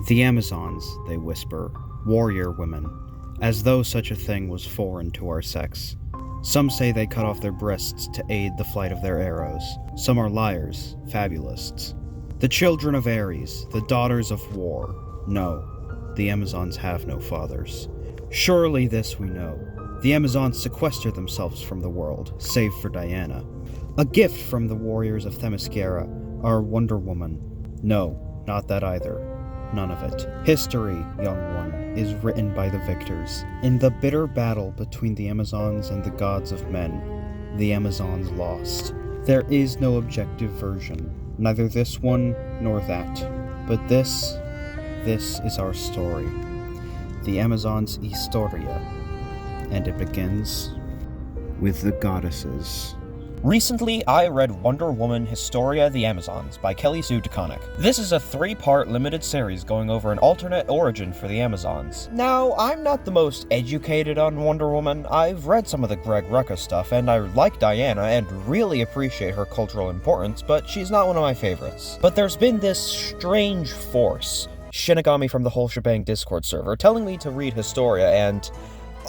The Amazons, they whisper, warrior women, as though such a thing was foreign to our sex. Some say they cut off their breasts to aid the flight of their arrows. Some are liars, fabulists. The children of Ares, the daughters of war. No, the Amazons have no fathers. Surely this we know. The Amazons sequester themselves from the world, save for Diana. A gift from the warriors of Themyscira, our Wonder Woman. No, not that either. None of it. History, young one, is written by the victors. In the bitter battle between the Amazons and the gods of men, the Amazons lost. There is no objective version, neither this one nor that. But this is our story. The Amazons' Historia. And it begins with the goddesses. Recently, I read Wonder Woman Historia the Amazons by Kelly Sue DeConnick. This is a 3-part limited series going over an alternate origin for the Amazons. Now, I'm not the most educated on Wonder Woman. I've read some of the Greg Rucka stuff, and I like Diana and really appreciate her cultural importance, but she's not one of my favorites. But there's been this strange force, Shinigami from the Whole Shebang Discord server, telling me to read Historia, and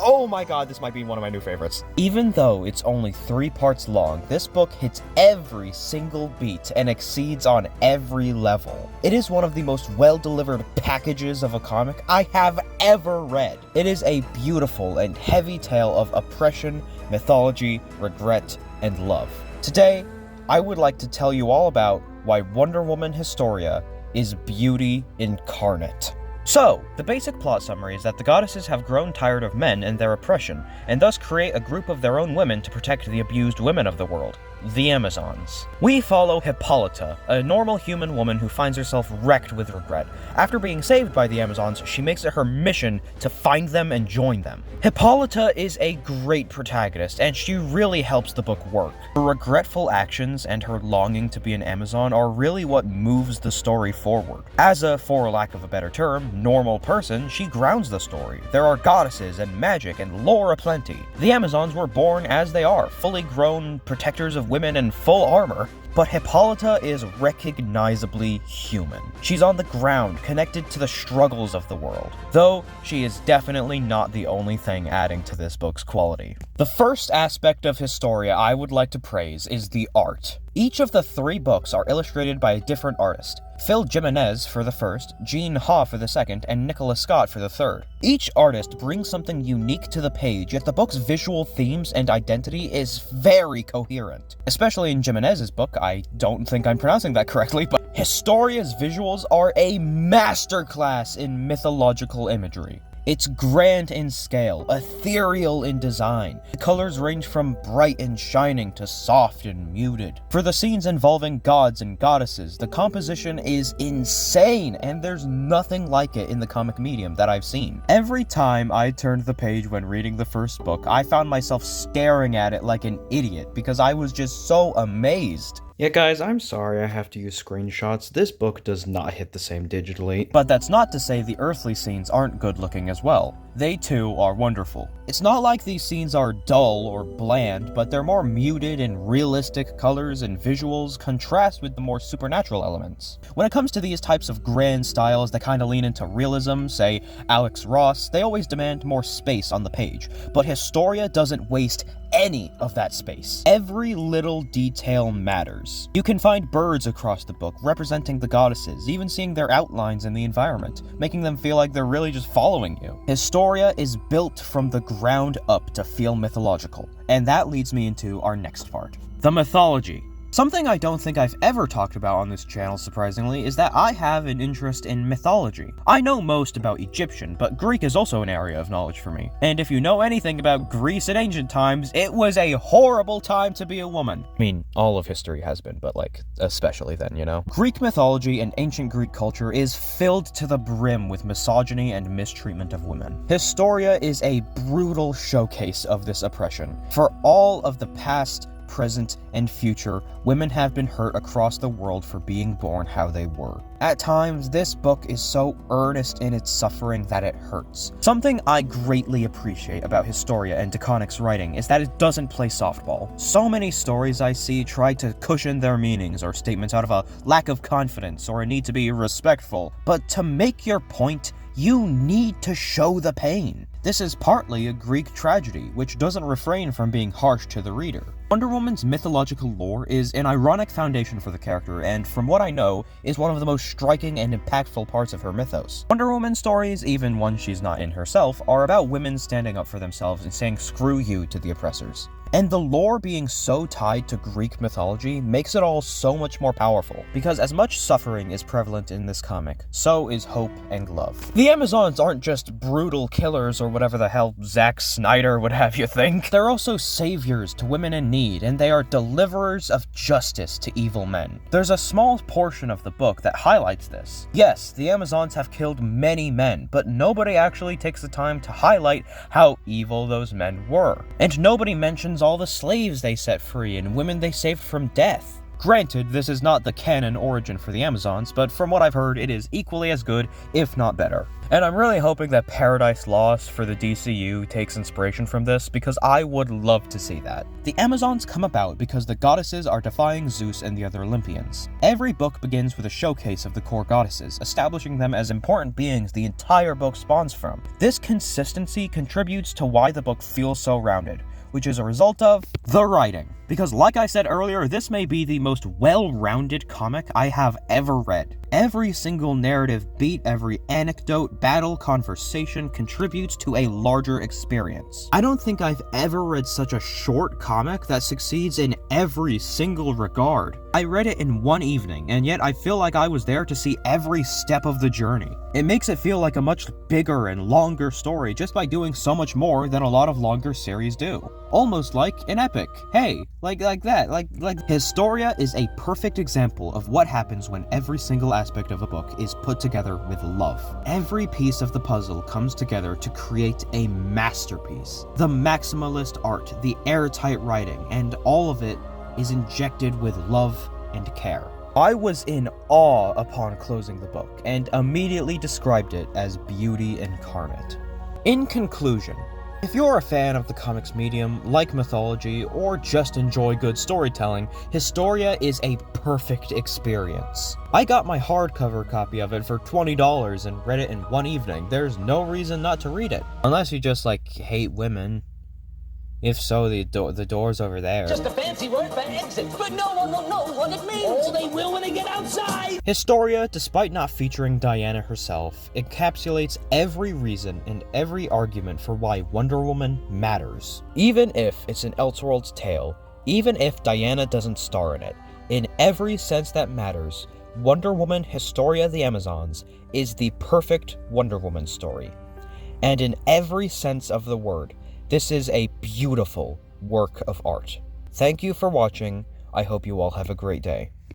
oh my god, this might be one of my new favorites. Even though it's only 3 parts long, this book hits every single beat and exceeds on every level. It is one of the most well-delivered packages of a comic I have ever read. It is a beautiful and heavy tale of oppression, mythology, regret, and love. Today, I would like to tell you all about why Wonder Woman Historia is beauty incarnate. So, the basic plot summary is that the goddesses have grown tired of men and their oppression, and thus create a group of their own women to protect the abused women of the world, the Amazons. We follow Hippolyta, a normal human woman who finds herself wrecked with regret. After being saved by the Amazons, she makes it her mission to find them and join them. Hippolyta is a great protagonist, and she really helps the book work. Her regretful actions and her longing to be an Amazon are really what moves the story forward. As a, for lack of a better term, normal person, she grounds the story. There are goddesses and magic and lore aplenty. The Amazons were born as they are, fully grown protectors of women in full armor, but Hippolyta is recognizably human. She's on the ground, connected to the struggles of the world, though she is definitely not the only thing adding to this book's quality. The first aspect of Historia I would like to praise is the art. Each of the 3 books are illustrated by a different artist. Phil Jimenez for the first, Gene Ha for the second, and Nicholas Scott for the third. Each artist brings something unique to the page, yet the book's visual themes and identity is very coherent. Especially in Jimenez's book, I don't think I'm pronouncing that correctly, but Historia's visuals are a masterclass in mythological imagery. It's grand in scale, ethereal in design. The colors range from bright and shining to soft and muted. For the scenes involving gods and goddesses, the composition is insane, and there's nothing like it in the comic medium that I've seen. Every time I turned the page when reading the first book, I found myself staring at it like an idiot because I was just so amazed. Yeah, guys, I'm sorry I have to use screenshots. This book does not hit the same digitally. But that's not to say the earthly scenes aren't good looking as well. They too are wonderful. It's not like these scenes are dull or bland, but they're more muted and realistic colors and visuals contrast with the more supernatural elements. When it comes to these types of grand styles that kind of lean into realism, say Alex Ross, they always demand more space on the page, but Historia doesn't waste any of that space. Every little detail matters. You can find birds across the book representing the goddesses, even seeing their outlines in the environment, making them feel like they're really just following you. Historia is built from the ground up to feel mythological, and that leads me into our next part. The mythology. Something I don't think I've ever talked about on this channel, surprisingly, is that I have an interest in mythology. I know most about Egyptian, but Greek is also an area of knowledge for me. And if you know anything about Greece in ancient times, it was a horrible time to be a woman. I mean, all of history has been, but especially then, you know? Greek mythology and ancient Greek culture is filled to the brim with misogyny and mistreatment of women. Historia is a brutal showcase of this oppression. For all of the past, present, and future, women have been hurt across the world for being born how they were. At times, this book is so earnest in its suffering that it hurts. Something I greatly appreciate about Historia and DeConnick's writing is that it doesn't play softball. So many stories I see try to cushion their meanings or statements out of a lack of confidence or a need to be respectful, but to make your point, you need to show the pain. This is partly a Greek tragedy, which doesn't refrain from being harsh to the reader. Wonder Woman's mythological lore is an ironic foundation for the character, and from what I know, is one of the most striking and impactful parts of her mythos. Wonder Woman stories, even ones she's not in herself, are about women standing up for themselves and saying screw you to the oppressors. And the lore being so tied to Greek mythology makes it all so much more powerful, because as much suffering is prevalent in this comic, so is hope and love. The Amazons aren't just brutal killers or whatever the hell Zack Snyder would have you think. They're also saviors to women in need, and they are deliverers of justice to evil men. There's a small portion of the book that highlights this. Yes, the Amazons have killed many men, but nobody actually takes the time to highlight how evil those men were. And nobody mentions all the slaves they set free and women they saved from death. Granted, this is not the canon origin for the Amazons, but from what I've heard, it is equally as good, if not better. And I'm really hoping that Paradise Lost for the DCU takes inspiration from this, because I would love to see that. The Amazons come about because the goddesses are defying Zeus and the other Olympians. Every book begins with a showcase of the core goddesses, establishing them as important beings the entire book spawns from. This consistency contributes to why the book feels so rounded, which is a result of the writing. Because like I said earlier, this may be the most well-rounded comic I have ever read. Every single narrative beat, every anecdote, battle, conversation contributes to a larger experience. I don't think I've ever read such a short comic that succeeds in every single regard. I read it in one evening, and yet I feel like I was there to see every step of the journey. It makes it feel like a much bigger and longer story just by doing so much more than a lot of longer series do. Almost like an epic. Hey, like Historia is a perfect example of what happens when every single aspect of a book is put together with love. Every piece of the puzzle comes together to create a masterpiece. The maximalist art, the airtight writing, and all of it is injected with love and care. I was in awe upon closing the book, and immediately described it as beauty incarnate. In conclusion, if you're a fan of the comics medium, like mythology, or just enjoy good storytelling, Historia is a perfect experience. I got my hardcover copy of it for $20 and read it in one evening. There's no reason not to read it. Unless you just, hate women. If so, the door's over there. Just a fancy word for exit, but no one will know what it means. Oh, they will when they get outside. Historia, despite not featuring Diana herself, encapsulates every reason and every argument for why Wonder Woman matters. Even if it's an Elseworlds tale, even if Diana doesn't star in it, in every sense that matters, Wonder Woman Historia the Amazons is the perfect Wonder Woman story. And in every sense of the word, this is a beautiful work of art. Thank you for watching. I hope you all have a great day.